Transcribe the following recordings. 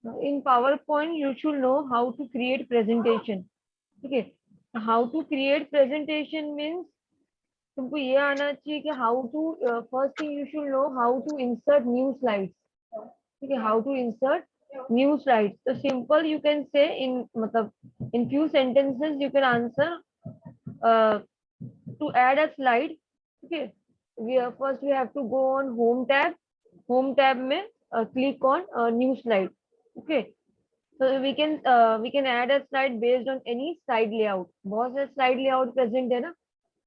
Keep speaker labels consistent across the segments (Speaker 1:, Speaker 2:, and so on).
Speaker 1: In PowerPoint, you should know how to create presentation. Okay, how to create presentation means तुमको ये आना चाहिए कि how to first thing you should know how to insert new slides. Okay, how to insert new slides. So simple you can say in मतलब in few sentences you can answer uh, to add a slide. Okay, first we have to go on home tab. Home tab में click on new slide. Okay, so we can add a slide based on any slide layout. बहुत से slide layout present है ना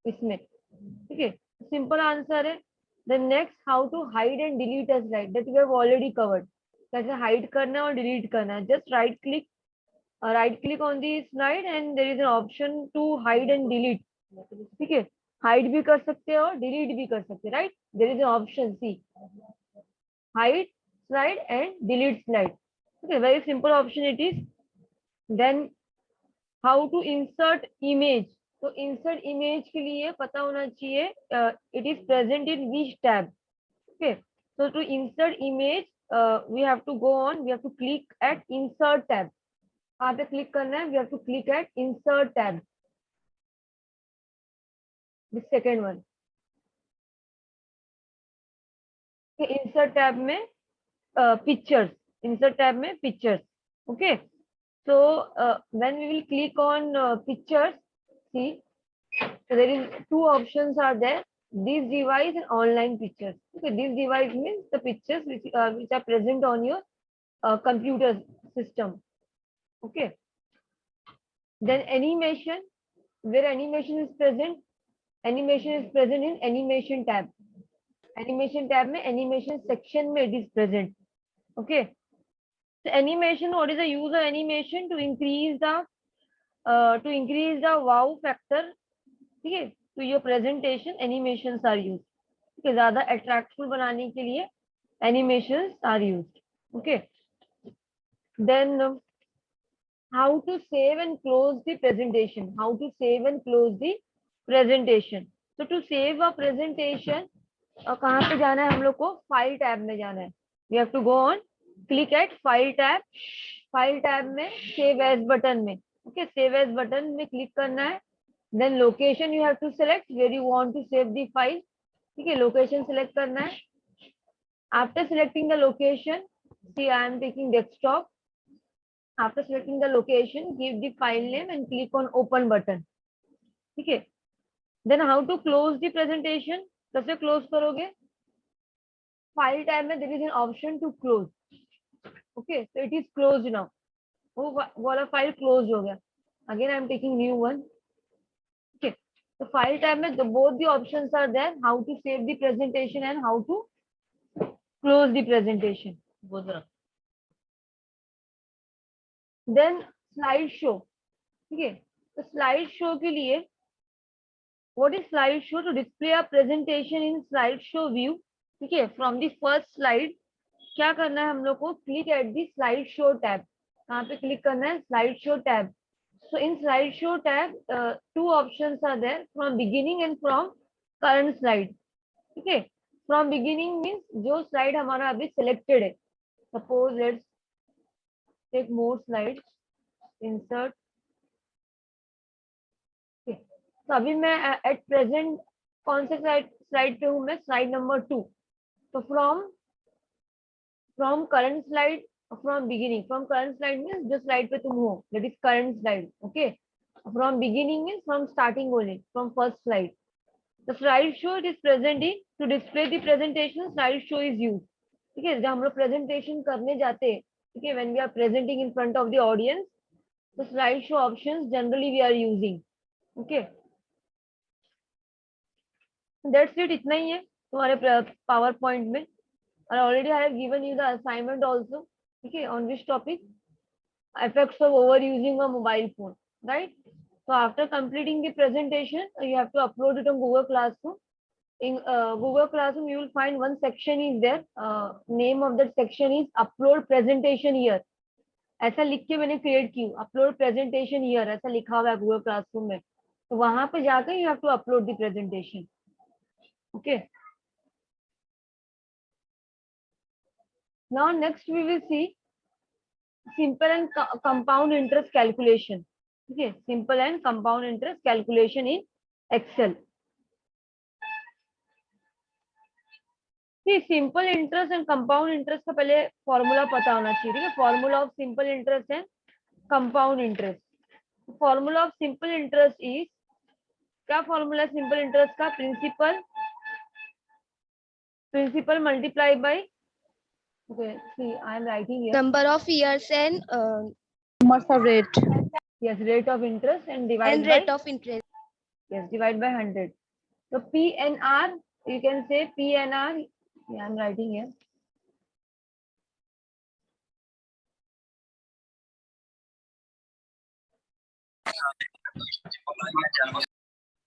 Speaker 1: इसमें. ठीक है, simple answer है. The next how to hide and delete a slide that we have already covered. कैसे hide करना है और delete करना है. Just right click on the slide and there is an option to hide and delete. ठीक है, hide भी कर सकते हैं और delete भी कर सकते हैं, right? There is an option, see, hide slide and delete slide. Okay, very simple option it is. Then how to insert image. तो insert image के लिए पता होना चाहिए it is present in which tab. Okay, so to insert image we have to go on, we have to click at insert tab. कहाँ पे click करना है? We have to click at insert tab. The second one. insert tab में pictures. Insert tab में pictures. Okay, so when we will click on pictures, see, so there is two options are there. This device and online pictures. Okay, this device means the pictures which are present on your computer system. Okay, then animation, where animation is present in animation tab. Animation tab में animation section में it is present. Okay, so animation, what is the use of animation? To increase the wow factor. ठीक है, to your presentation animations are used. Okay, ज्यादा attractive बनाने के लिए animations are used. Okay, then how to save and close the presentation. How to save and close the presentation. So to save a presentation, कहाँ पे जाना है हम लोग को? फाइल टैब में जाना है. We have to go on, click at file tab. File tab में सेव एज बटन में, ओके, सेव एज बटन में क्लिक करना है. Then location you have to select where you want to save the file. ठीक है, location select करना है. After selecting the location, see I am taking desktop. After selecting the location, give the file name and click on open button. ठीक है, then how to close the presentation. कैसे close करोगे? File tab में there is an option to close. Okay, so it is closed now. वो वाला file close हो गया. Again I am taking new one. Okay, तो फाइल टैब में both the options are there, how to save the presentation and how to close the presentation. Then slide show. ठीक है, तो slide show के लिए what is slide show? To display a presentation in slide show view. ठीक है, from the first slide क्या करना है हम लोग को? Click at the slide show tab. कहाँ पे क्लिक करना है? Slide show tab. So in slide show tab two options are there, from beginning and from current slide. ठीक है, फ्रॉम बिगिनिंग मीन्स जो स्लाइड हमारा अभी सिलेक्टेड है. Suppose let's take more slide, insert. तो अभी मैं एट प्रेजेंट कौन से स्लाइड पे हूँ? मैं स्लाइड नंबर 2. तो from current slide, from beginning. From current slide means जो स्लाइड पे तुम हो, that is current slide. Okay, from beginning means from starting only, from first slide. The slide show it is present in to display the presentation. Slide show is use. ठीक है, जब हम लोग presentation करने जाते हैं, ठीक है, when we are presenting in front of the audience, the slide show options generally we are using. Okay, that's it. इतना ही है तुम्हारे पावर पॉइंट में. और already I have given you the assignment also. ठीक है, on which topic? effects of overusing a mobile phone, right? So after completing the presentation, you have to upload it on Google Classroom. In Google Classroom, you will find one section is there. Name of that section is upload presentation here. ऐसा लिख के मैंने create की, upload presentation here ऐसा लिखा हुआ है Google classroom में. तो वहां पे जाकर you have to upload the presentation. Okay, now next we will see simple and compound interest calculation. Okay, simple and compound interest calculation in Excel. See, simple interest and compound interest का पहले formula पता होना चाहिए, ठीक है? Formula of simple interest and compound interest. Formula of simple interest is, क्या formula है simple interest का? Principal multiply by, okay, see, I am writing here.
Speaker 2: Number of years and numbers of rate.
Speaker 1: Yes, rate of interest and divide
Speaker 2: And
Speaker 1: by,
Speaker 2: rate of interest.
Speaker 1: yes, divide by 100. So PNR, you can say PNR. Yeah, I'm writing here.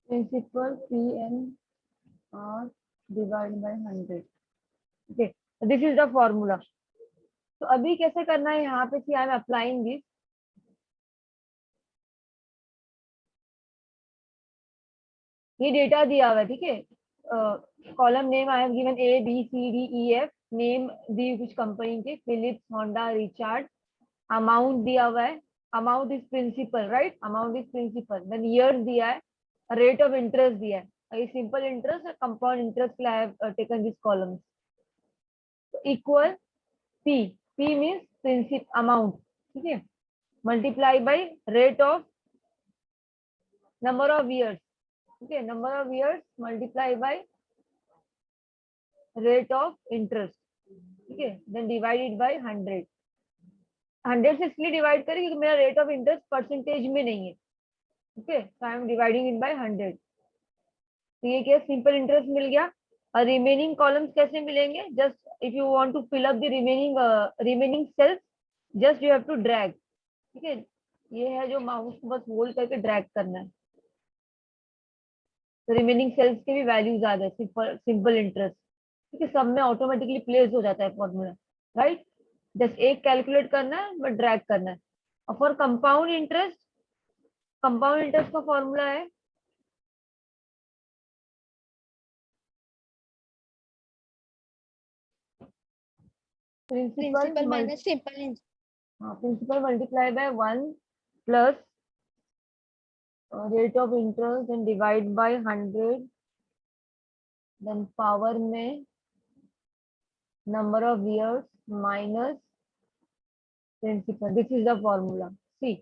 Speaker 1: Principal PNR divided by 100. Okay, so this is the formula. तो अभी कैसे करना है यहाँ पे? I am applying this. ये data दिया हुआ है, ठीक है? Column name I have given ABCDEF, name the कुछ कंपनी के, फिलिप्स, होंडा, रिचार्ड. अमाउंट दिया हुआ है, amount is principal, right? Amount is principal. Then years दिया है, रेट ऑफ इंटरेस्ट दिया है. ये सिंपल इंटरेस्ट और कंपाउंड इंटरेस्ट के लिए I have taken this columns. Equal P, P means principal amount, ठीक है? Multiply by rate of number of years, ठीक है? Number of years multiply by rate of interest, ठीक है? Then divided by 100. 100 से इसलिए डिवाइड करें क्योंकि मेरा रेट ऑफ इंटरेस्ट परसेंटेज में नहीं है, okay? So I am dividing it by 100. तो ये क्या, सिंपल इंटरेस्ट मिल गया. और रिमेनिंग कॉलम्स कैसे मिलेंगे? Just if you want to fill up the remaining cells, just you have to drag, ठीक है? ये है जो माउस को बस होल्ड करके ड्रैग करना है, तो रिमेनिंग सेल्स के भी वैल्यूज आ जाए सिंपल इंटरेस्ट, ठीक है? सब में ऑटोमेटिकली प्लेस हो जाता है फॉर्मूला, राइट? जस्ट एक कैलकुलेट करना है, बट ड्रैग करना है. और फॉर कंपाउंड इंटरेस्ट का फॉर्मूला है
Speaker 2: Principal minus simple interest.
Speaker 1: Principal multiply by 1 plus rate of interest and divide by 100. Then power में number of years minus principal. This is the formula. See,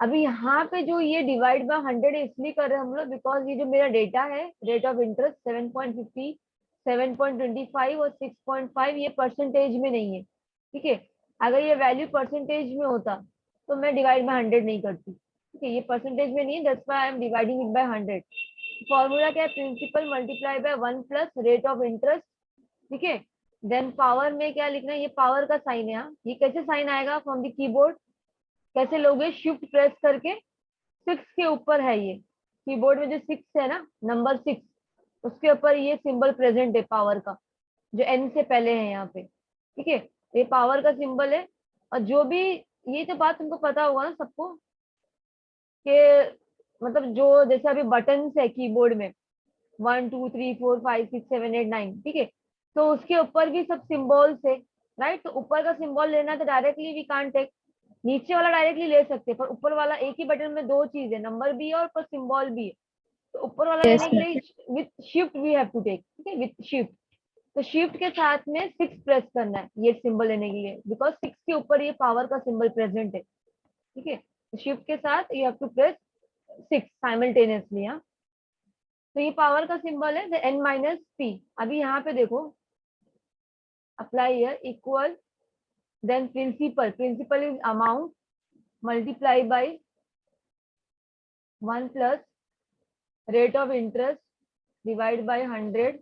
Speaker 1: अभी यहाँ पे जो ये डिवाइड बाय 100 इसलिए कर रहे हैं हम लोग बिकॉज ये जो मेरा डेटा है, रेट ऑफ इंटरेस्ट 7.50, 7.25 और 6.5, ये परसेंटेज में नहीं है, ठीक है? अगर ये वैल्यू परसेंटेज में होता तो मैं डिवाइड बाय 100 नहीं करती, ठीक है? ये परसेंटेज में नहीं है, that's why I am dividing it by 100. Formula क्या है? Principal multiply by 1 plus rate of interest, ठीक है? देन पावर में क्या लिखना है? ये पावर का साइन है. यहाँ ये कैसे साइन आएगा फ्रॉम द कीबोर्ड? कैसे लोगे? शिफ्ट प्रेस करके 6 के ऊपर है, ये कीबोर्ड में जो 6 है ना, नंबर 6, उसके ऊपर ये सिंबल प्रेजेंट है पावर का, जो एन से पहले है यहाँ पे, ठीक है? ये पावर का सिंबल है. और जो भी, ये तो बात तुमको पता होगा ना सबको, कि मतलब जो जैसे अभी बटन्स है कीबोर्ड में 1 2 3 4 5 6 7 8 9, ठीक है? तो उसके ऊपर भी सब सिंबल्स है, राइट? तो ऊपर का सिंबल लेना तो डायरेक्टली वी कांट टेक, नीचे वाला डायरेक्टली ले सकते हैं, पर ऊपर वाला एक ही बटन में दो चीज है, नंबर भी है और ऊपर सिंबल भी है. तो ऊपर वाला लेने के लिए with shift we have to take, ठीक है? With shift. तो शिफ्ट के साथ में 6 प्रेस करना है ये सिंबल लेने के लिए, बिकॉज 6 के ऊपर ये पावर का सिंबल प्रेजेंट है, ठीक है? तो शिफ्ट के साथ you have to press 6 simultaneously. हाँ, तो ये पावर का सिंबल है n माइनस पी. अभी यहाँ पे देखो, apply here, equal, then principal is amount multiply by 1 plus rate of interest divide by 100.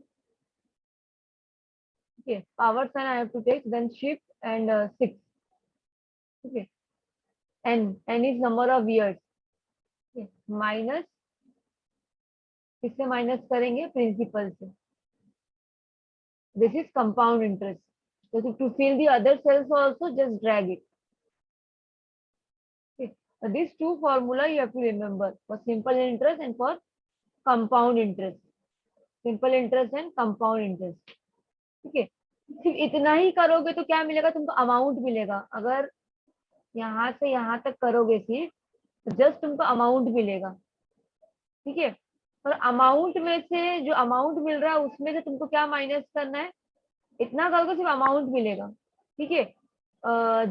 Speaker 1: Okay, power sign I have to take, then shift and 6. Okay, n is number of years. Okay, minus, किससे minus करेंगे? Principal से. This is compound interest. So to fill the other cells also, just drag it. Okay, so these two formula you have to remember for simple interest and for compound interest. Simple interest and compound interest. ठीक है? सिर्फ इतना ही करोगे तो क्या मिलेगा तुमको? Amount मिलेगा. अगर यहाँ से यहाँ तक करोगे सिर्फ, तो जस्ट तुमको अमाउंट मिलेगा, ठीक है। और अमाउंट में से जो अमाउंट मिल रहा है उसमें से तुमको क्या माइनस करना है, इतना करोगे सिर्फ अमाउंट मिलेगा, ठीक है।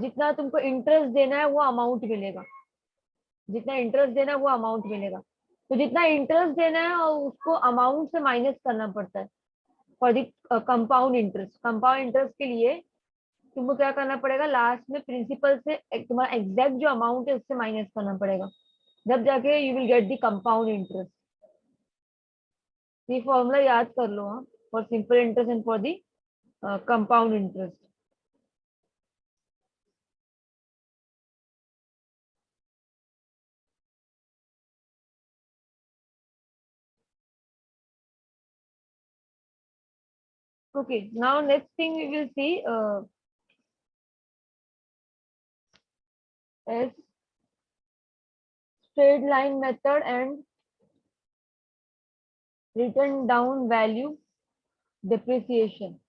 Speaker 1: जितना तुमको इंटरेस्ट देना है वो अमाउंट मिलेगा, जितना इंटरेस्ट देना है वो अमाउंट मिलेगा। तो जितना इंटरेस्ट देना है और उसको अमाउंट से माइनस करना पड़ता है for the compound interest. Compound interest के लिए तुमको क्या करना पड़ेगा, लास्ट में प्रिंसिपल से तुम्हारा एग्जैक्ट जो अमाउंट है उससे माइनस करना पड़ेगा, जब जाके you will get the compound interest. ये फॉर्मूला याद कर लो, हाँ, for simple interest and for the compound interest. Okay, now next thing we will see is straight line method and written down value depreciation.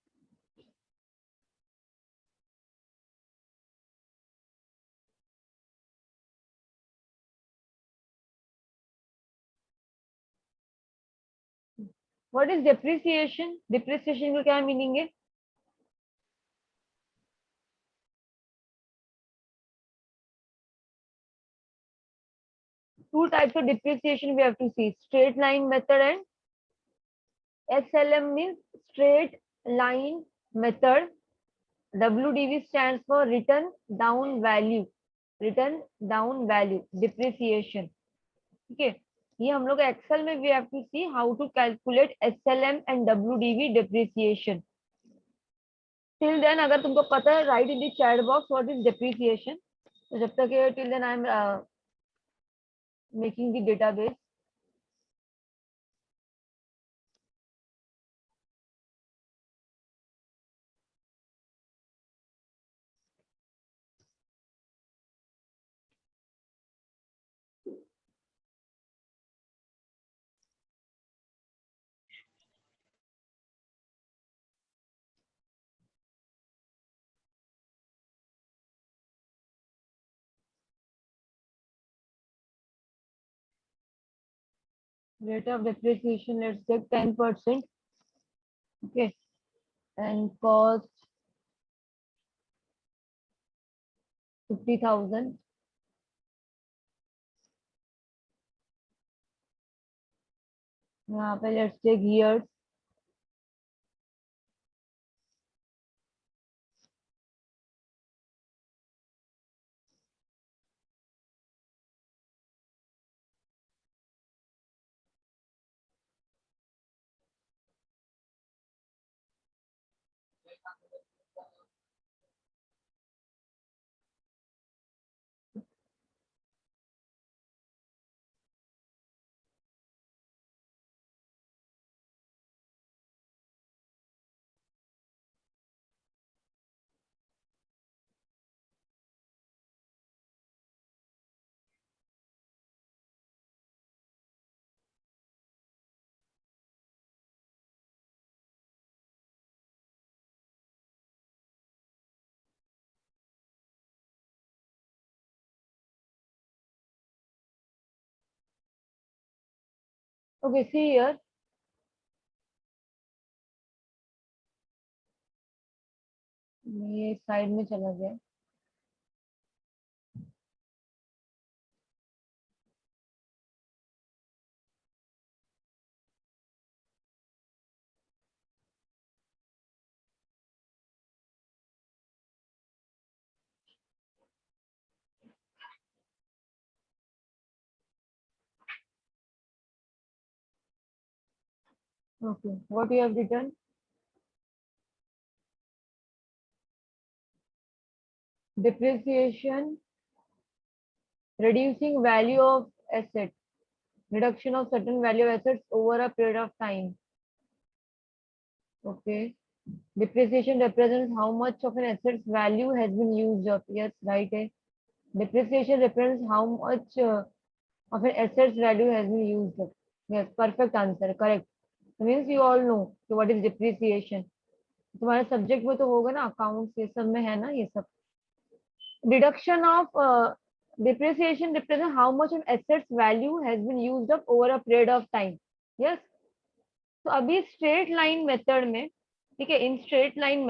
Speaker 1: What is depreciation? Depreciation का क्या meaning है? Two types of depreciation we have to see: straight line method and SLM means straight line method. WDV stands for written down value. Written down value depreciation. ठीक है, ये हम लोग excel में we have to see how to calculate SLM and WDV depreciation. Till then अगर तुमको पता है, write in the chat box what is depreciation. तो जब तक till then I am making the database. Rate of depreciation, let's take 10%. Okay, and cost 50,000. यहाँ पे let's take years. Okay, see here. ये साइड में चला गया. Okay, what you have written? Depreciation, reducing value of asset, reduction of certain value of assets over a period of time. Okay. Depreciation represents how much of an asset's value has been used up. Yes, right. Depreciation represents how much of an asset's value has been used up. Yes, perfect answer. Correct. Means you all know what is depreciation. तुम्हारे subject में तो होगा ना, accounts ये सब में है ना ये सब. Deduction of depreciation represent how much of assets value has been used up over a period of time. Yes. तो अभी स्ट्रेट लाइन मेथड में, ठीक है, in straight line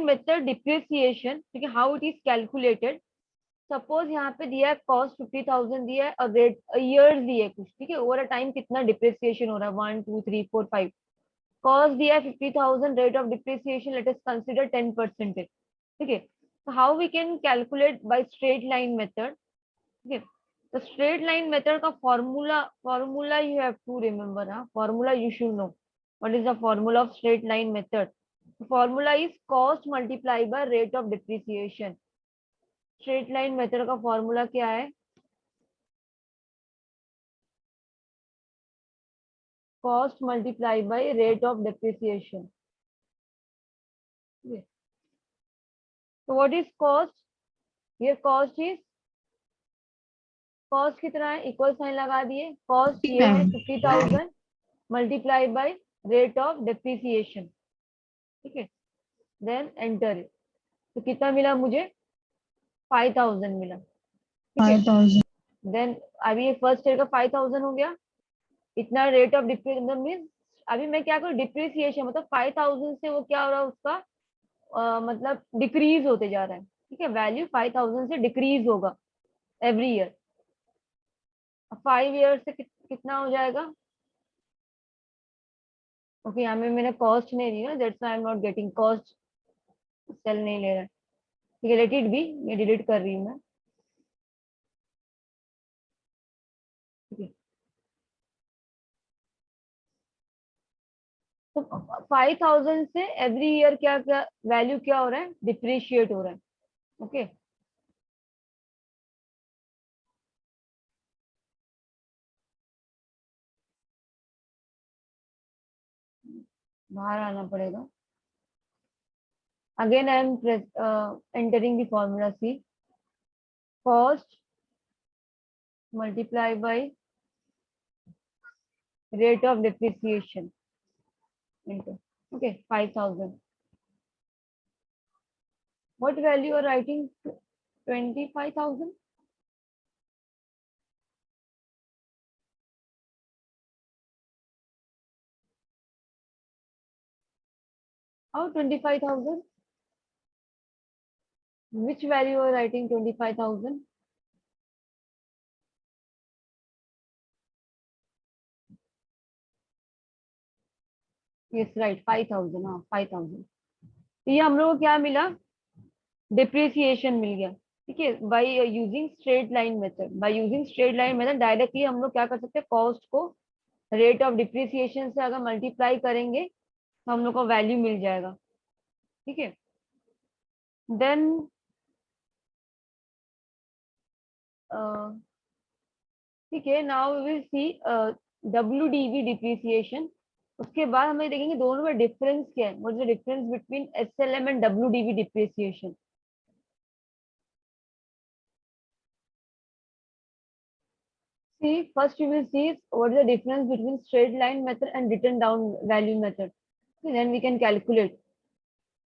Speaker 1: method depreciation, ठीक है, how it is calculated. Suppose यहाँ पे दिया है कॉस्ट 50,000 दिया है और रेट ईयर्स दिए है कुछ, ठीक है, ओवर अ टाइम कितना डिप्रिसिएशन हो रहा है 1 2 3 4 5. कॉस्ट दिया है 50,000, rate of depreciation let us consider 10%. ठीक है, so how we can calculate by straight line method. Okay, the straight line method का formula you have to remember. Formula you should know. What is the formula of straight line method? The formula is cost multiplied by rate of depreciation. Straight line method का formula क्या है? Cost multiplied by rate of depreciation. Okay. So what is cost? Here cost is, cost कितना है, equal sign लगा दिए. Cost ये है 50,000 multiply by rate of depreciation. ठीक है, देन एंटर. तो कितना मिला मुझे, 5,000 मिला. ठीक है, देन अभी ये फर्स्ट ईयर का 5,000 हो गया. इतना रेट ऑफ डिप्रिसिएशन मीन अभी मैं क्या करूँ, डिप्रिसिएशन मतलब 5,000 से वो क्या हो रहा है उसका मतलब डिक्रीज होते जा रहा है. ठीक है, वैल्यू 5,000 से डिक्रीज होगा एवरी ईयर. 5 ईयर से कितना हो जाएगा. ओके, यहाँ में मैंने कॉस्ट नहीं दी ना, that's why I am not getting cost. Cell नहीं ले रहा है. ठीक है, लेट इट बी, ये डिलीट कर रही हूँ मैं. ठीक है, तो 5,000 से एवरी ईयर क्या क्या वैल्यू क्या हो रहा है, डिप्रिशिएट हो रहा है. ओके, बाहर आना पड़ेगा. Again I am entering the formula. See, cost multiply by rate of depreciation into, okay, 5,000. What value are writing? 25,000. How 25,000? Which value are writing 25,000? Yes, right, 5,000. हाँ, 5,000. तो ये हम लोग को क्या मिला, डिप्रिसिएशन मिल गया. ठीक है, by using straight line method directly हम लोग क्या कर सकते हैं, कॉस्ट को रेट ऑफ डिप्रिसिएशन से अगर मल्टीप्लाई करेंगे तो हम लोग को वैल्यू मिल जाएगा. ठीक है, देन ठीक है, now we will see WDV depreciation. उसके बाद हमें देखेंगे दोनों में डिफरेंस क्या है. What is the difference between SLM and WDV depreciation. See, first you will see what is the difference between straight line method and written down value method. Okay, then we can calculate.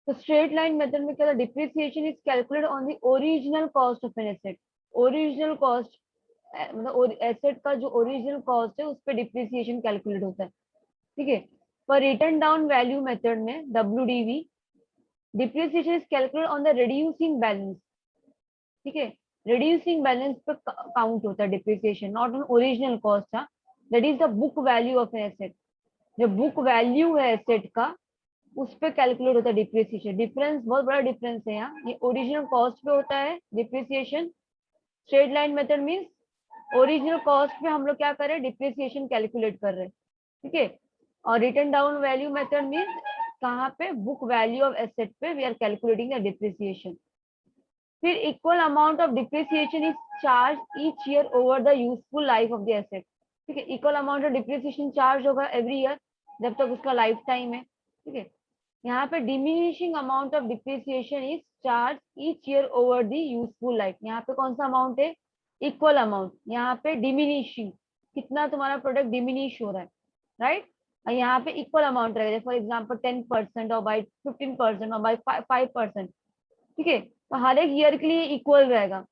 Speaker 1: So straight line method में क्या था, depreciation is calculated on the original cost of an asset. Original cost मतलब asset का जो original cost है उस पर depreciation calculate होता है. ठीक है, पर रिटर्न डाउन वैल्यू मेथड में WDV depreciation is calculate on the reducing balance. ठीक है, रिड्यूसिंग बैलेंस पे काउंट होता है depreciation, not on original cost. था that is the book value of an asset. जो बुक वैल्यू है एसेट का उस पे कैलकुलेट होता है डिप्रिसिएशन. डिफरेंस, बहुत बड़ा डिफरेंस है यहाँ. ये ओरिजिनल कॉस्ट पे होता है depreciation. Straight line method means original cost पे हम लोग क्या कर रहे हैं, डिप्रिसिएशन कैलकुलेट कर रहे हैं. ठीक है, और written down value method means कहाँ पे, बुक वैल्यू ऑफ एसेट पे we are calculating the depreciation. फिर equal amount of depreciation is charge each year over the useful life of the asset. ठीक है, equal amount of depreciation charge होगा every year जब तक उसका life time है. ठीक है, यहाँ पे diminishing amount of depreciation is charge each year over the useful life. यहाँ पे कौन सा अमाउंट है, इक्वल अमाउंट. यहाँ पे डिमिनिशिंग, कितना तुम्हारा प्रोडक्ट डिमिनिश हो रहा है, राइट. और यहाँ पे इक्वल अमाउंट रहेगा, फॉर एग्जाम्पल 10% और बाई 15% और बाई 5%. ठीक है, तो हर एक ईयर के लिए इक्वल रहेगा,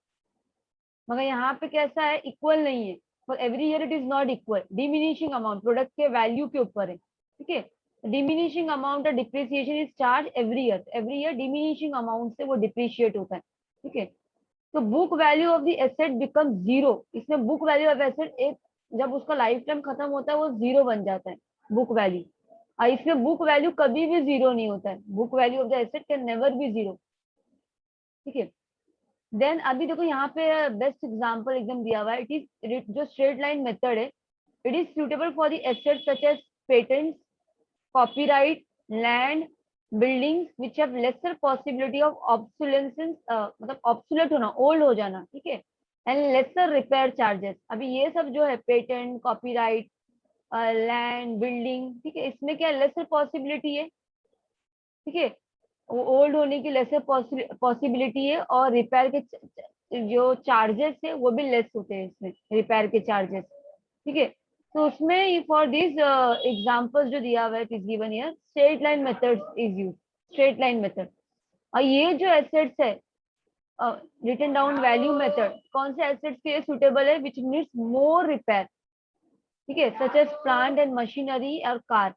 Speaker 1: मगर यहाँ पे कैसा है, इक्वल नहीं है। For every year it is not equal, diminishing amount product के वैल्यू के ऊपर है। ठीक है, diminishing amount of depreciation is charge every year diminishing amount से वो डिप्रिशिएट होता है। ठीक है, तो book value of the asset become zero, इसमें बुक वैल्यू ऑफ एसेट एक, जब उसका लाइफ टाइम खत्म होता है वो जीरो बन जाता है बुक वैल्यू। और इसमें बुक वैल्यू कभी भी जीरो नहीं होता है, book value of the asset can never be zero. ठीक है, देन अभी देखो यहाँ पे बेस्ट एग्जांपल एकदम दिया हुआ है, इट इज जो स्ट्रेट लाइन मेथड है, it is suitable for the assets such as patents, copyright, land, buildings which have lesser possibility of obsolescence, मतलब ऑब्सोलेट होना, ओल्ड हो जाना। ठीक है, एंड लेसर रिपेयर चार्जेस। अभी ये सब जो है पेटेंट, कॉपीराइट, लैंड, बिल्डिंग, ठीक है, इसमें क्या लेसर पॉसिबिलिटी है। ठीक है, वो ओल्ड होने की लेसर पॉसिबिलिटी है, और रिपेयर के जो चार्जेस है वो भी लेस होते हैं इसमें, रिपेयर के चार्जेस। ठीक है, तो उसमें फॉर दिस एग्जांपल्स जो दिया हुआ है, it is given here, straight line method is use, straight line method. और ये जो एसेट्स है, रिटन डाउन वैल्यू मेथड कौन से एसेट्स के लिए सुटेबल है, विच नीड्स मोर रिपेयर। ठीक है, such as plant and machinery और कार,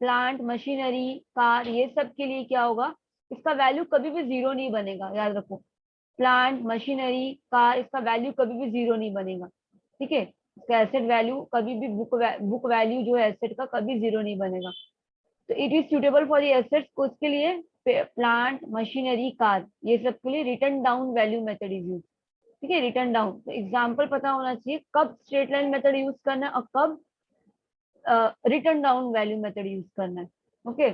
Speaker 1: प्लांट, मशीनरी, कार, ये सब के लिए क्या होगा, इसका वैल्यू कभी भी जीरो नहीं बनेगा, याद रखो। प्लांट, मशीनरी, कार, इसका वैल्यू कभी भी जीरो नहीं बनेगा। ठीक है, इसका एसेट वैल्यू कभी भी, बुक वैल्यू जो है एसेट का, कभी जीरो नहीं बनेगा। तो it is suitable for the assets, उसके लिए प्लांट, मशीनरी, कार, ये सब के लिए return down value method is use. ठीक है, रिटर्न डाउन, तो एग्जाम्पल पता होना चाहिए कब स्ट्रेट लाइन मेथड यूज करना है और कब return down value method use करना है। Okay,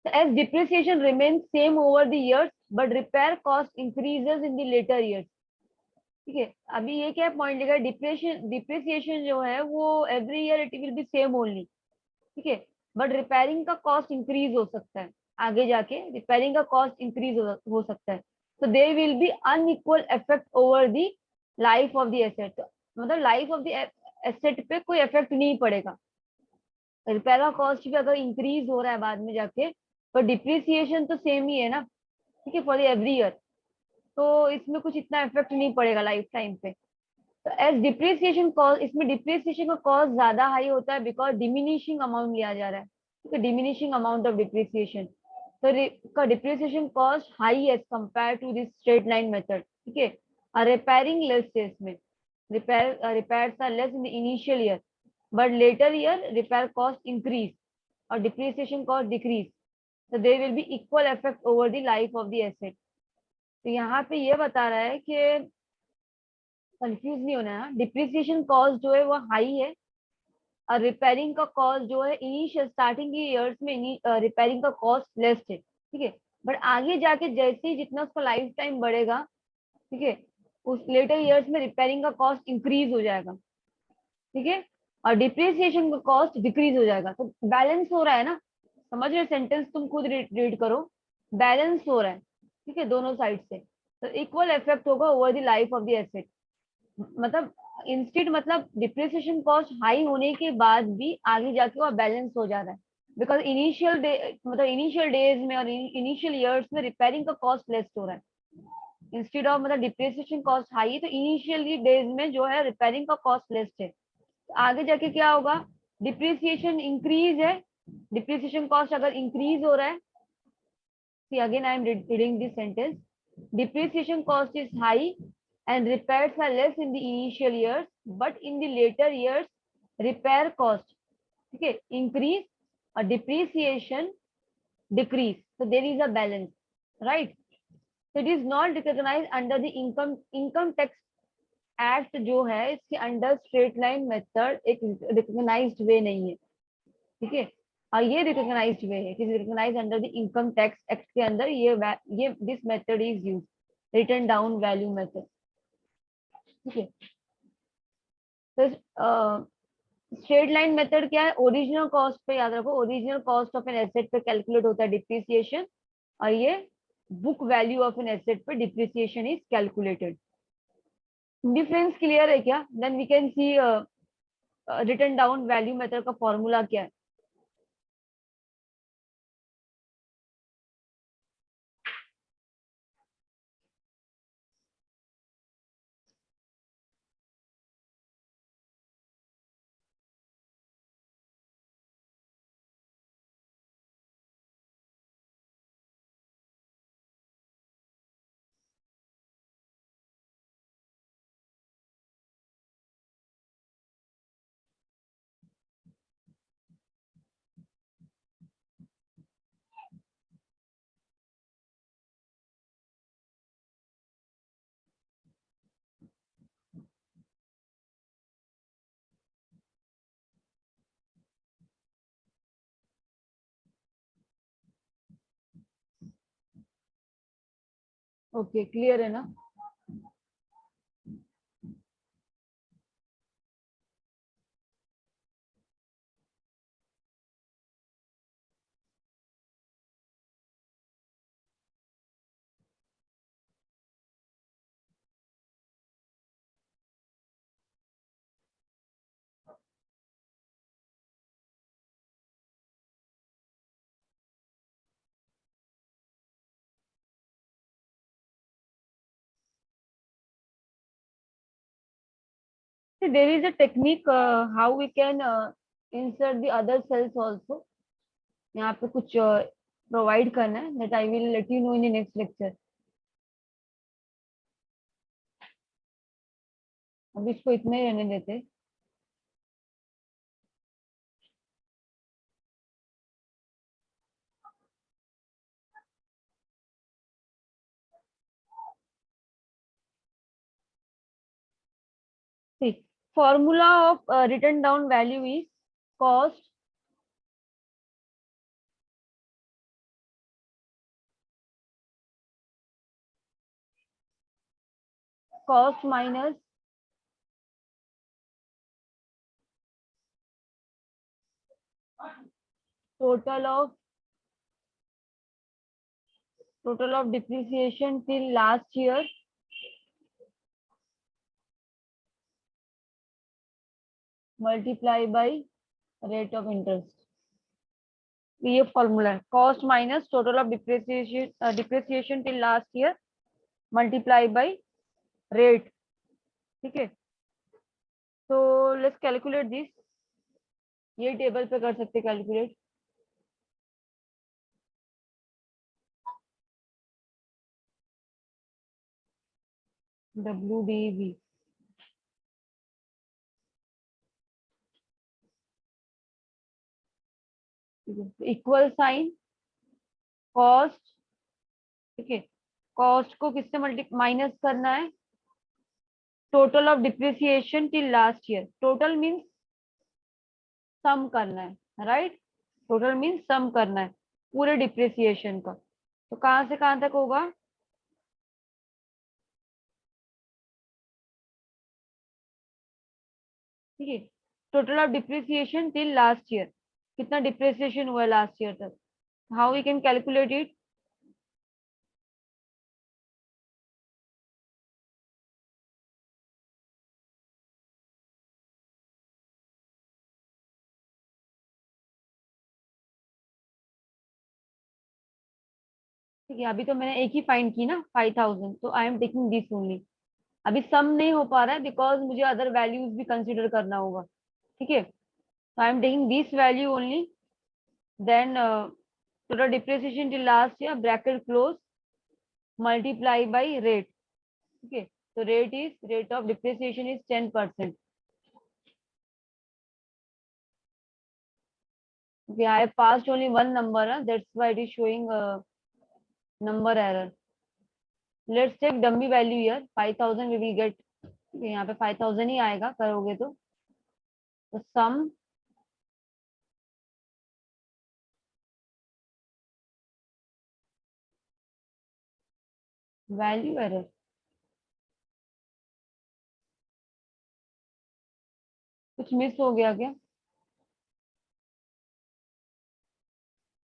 Speaker 1: as depreciation remains same over the years but repair cost increases in the later years। ठीक है, अभी ये क्या पॉइंट लिखा है, डिप्रिसिएशन जो है वो every year it will be same only. ठीक है, बट रिपेयरिंग का कॉस्ट इंक्रीज हो सकता है, आगे जाके रिपेयरिंग का कॉस्ट इंक्रीज हो सकता है। तो there will be unequal effect over the life of the asset, मतलब लाइफ ऑफ द एसेट पे कोई इफेक्ट नहीं पड़ेगा। रिपेयर का कॉस्ट भी अगर इंक्रीज हो रहा है बाद में जाके, पर डिप्रिसिएशन तो सेम ही है ना। ठीक है, फॉर एवरी ईयर, तो इसमें कुछ इतना इफेक्ट नहीं पड़ेगा लाइफ टाइम पे। तो एज डिप्रिसिएशन कॉस्ट, इसमें डिप्रिसिएशन का कॉस्ट ज्यादा हाई होता है बिकॉज डिमिनिशिंग अमाउंट लिया जा रहा है। ठीक है, डिमिनिशिंग अमाउंट ऑफ डिप्रिसिएशन, तो का depreciation cost high as compare to this straight line method. ठीक है, रिपेयरिंग लेस है इसमें, repairs are less in the initial year, but later year repair cost increase or depreciation cost decrease, so there will be equal effect over the life of the asset। तो यहाँ पे ये बता रहा है कि कंफ्यूज नहीं होना है, डिप्रिसिएशन कॉस्ट जो है वो हाई है, और रिपेयरिंग का कॉस्ट जो है इनिशियल स्टार्टिंग के इयर्स में रिपेयरिंग का कॉस्ट लेस है। ठीक है, बट आगे जाके जैसे ही जितना उसका लाइफ टाइम बढ़ेगा, ठीक है, उस लेटर इयर्स में रिपेयरिंग का कॉस्ट इंक्रीज हो जाएगा। ठीक है, और डिप्रिसिएशन का कॉस्ट डिक्रीज हो जाएगा। तो बैलेंस हो रहा है ना, समझ रहे, सेंटेंस तुम खुद रीड करो, बैलेंस हो रहा है। ठीक है, दोनों साइड से, तो इक्वल इफेक्ट होगा over the life of the asset. मतलब इंस्टेड, मतलब डिप्रिसिएशन कॉस्ट हाई होने के बाद भी आगे जाके वो बैलेंस हो जा रहा है, बिकॉज इनिशियल डे, मतलब इनिशियल डेज में और इनिशियल ईयर्स में रिपेयरिंग का कॉस्ट लेस हो रहा है। इंस्टेड ऑफ, मतलब डिप्रिसिएशन कॉस्ट हाई है तो इनिशियली डेज में जो है रिपेयरिंग का कॉस्ट लेस है। आगे जाके क्या होगा, डिप्रिसिएशन इंक्रीज है, डिप्रिसिएशन कॉस्ट अगर इंक्रीज हो रहा है, see again I am reading this sentence, depreciation cost is high and repairs are less in the initial years but in the later years repair cost, ठीक है, increase और depreciation decrease, so there is a balance, right? So it is not recognized under the income tax act जो है, इसके under straight line method एक recognized way नहीं है। ठीक है, और ये रिकॉग्नाइज्ड वे है, it is recognized under the income tax act के अंदर, ये this method is use, written down value method. ठीक है, तो स्ट्रेट लाइन मेथड क्या है, ओरिजिनल कॉस्ट पे, याद रखो, original cost of an asset पे कैलकुलेट होता है डिप्रिसिएशन, और ये book value of an asset पे depreciation is calculated. Difference clear है क्या? Then we can see written down value method का फॉर्मूला क्या है। ओके, क्लियर है ना? See, there is a technique how we can insert the other cells also. यहाँ पे कुछ प्रोवाइड करना है, that I will let you know in the next lecture. अभी इसको इतना ही रहने देते. See, formula of written down value is cost minus total of depreciation till last year multiply by rate of interest. ये formula है, cost minus total of depreciation till last year multiply by rate. ठीक है, तो let's calculate this. ये table पे कर सकते calculate. WDV equal sign cost. ठीक है, कॉस्ट को किससे माइनस करना है? Total of depreciation till last year. Total means sum करना है, राइट? टोटल मीन्स सम करना है पूरे डिप्रिसिएशन का. तो कहां से कहां तक होगा? ठीक है, total of depreciation till last year. कितना डिप्रिसिएशन हुआ लास्ट ईयर तक? How we can calculate it? ठीक है, अभी तो मैंने एक ही फाइंड की ना 5000, तो I am taking this only. अभी सम नहीं हो पा रहा है बिकॉज मुझे अदर वैल्यूज भी कंसिडर करना होगा. ठीक है, तो I am taking this value only. Then total depreciation till last year bracket close multiply by rate. ठीक है, तो rate of depreciation is 10%. Okay, I have passed only one number, that's why it is showing number error. Let's take dummy value here. 5000 we will get. यहाँ पे 5000 ही आएगा करोगे तो some value error. कुछ miss हो गया क्या?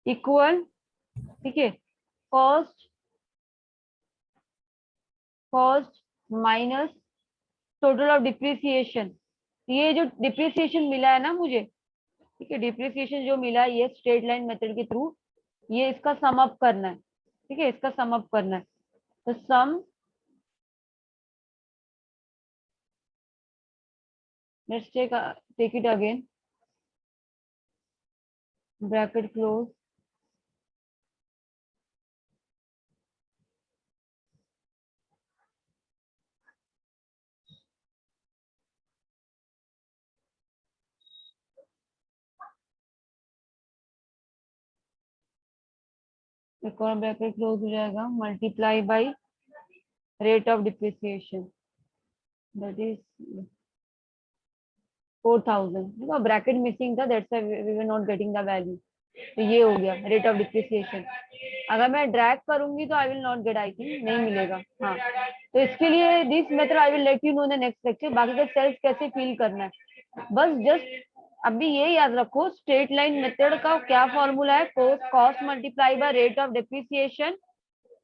Speaker 1: इक्वल. ठीक है, cost minus total of depreciation. ये जो डिप्रिसिएशन मिला है ना मुझे, ठीक है, डिप्रिसिएशन जो मिला है ये स्ट्रेट लाइन मेथड के थ्रू, ये इसका सम अप करना है. ठीक है, इसका सम अप करना है. तो sum, let's take it again, bracket close एक और ब्रैकेट क्लोज हो जाएगा multiply by rate of depreciation that is 4000. देखो ब्रैकेट मिसिंग था, that's why we were not getting the value. तो ये हो गया रेट ऑफ डिप्रिसिएशन. अगर मैं ड्रैग करूंगी तो I will not gate, I think नहीं मिलेगा। हाँ, तो इसके लिए this method I will let you know in the next lecture. बाकी का सेल्स कैसे फील करना है, बस जस्ट अभी ये याद रखो, स्ट्रेट लाइन मेथड का क्या फॉर्मूला है, cost multiply by rate of depreciation,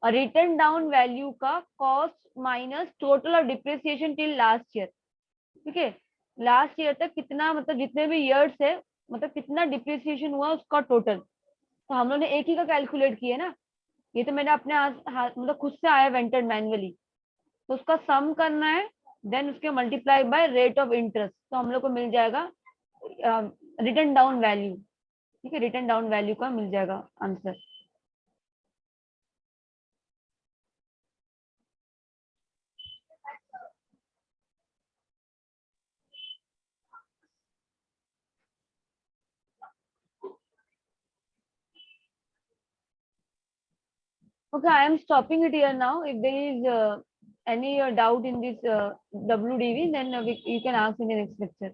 Speaker 1: और रिटर्न डाउन वैल्यू का cost minus total of depreciation till last year. ठीक है, लास्ट ईयर तक कितना, मतलब जितने भी ईयर्स है, मतलब कितना डिप्रिसिएशन हुआ उसका टोटल। तो हम लोग ने एक ही का कैलकुलेट किया ना, ये तो मैंने अपने मतलब खुद से आया वेंटेड मैन्युअली, तो उसका सम करना है, देन उसके multiply by rate of interest, तो हम लोग को मिल जाएगा रिटर्न डाउन वैल्यू। ठीक है, रिटर्न डाउन वैल्यू का मिल जाएगा answer. Okay, I am stopping it here now. If there is any doubt in this WDV, then you can ask in the next lecture.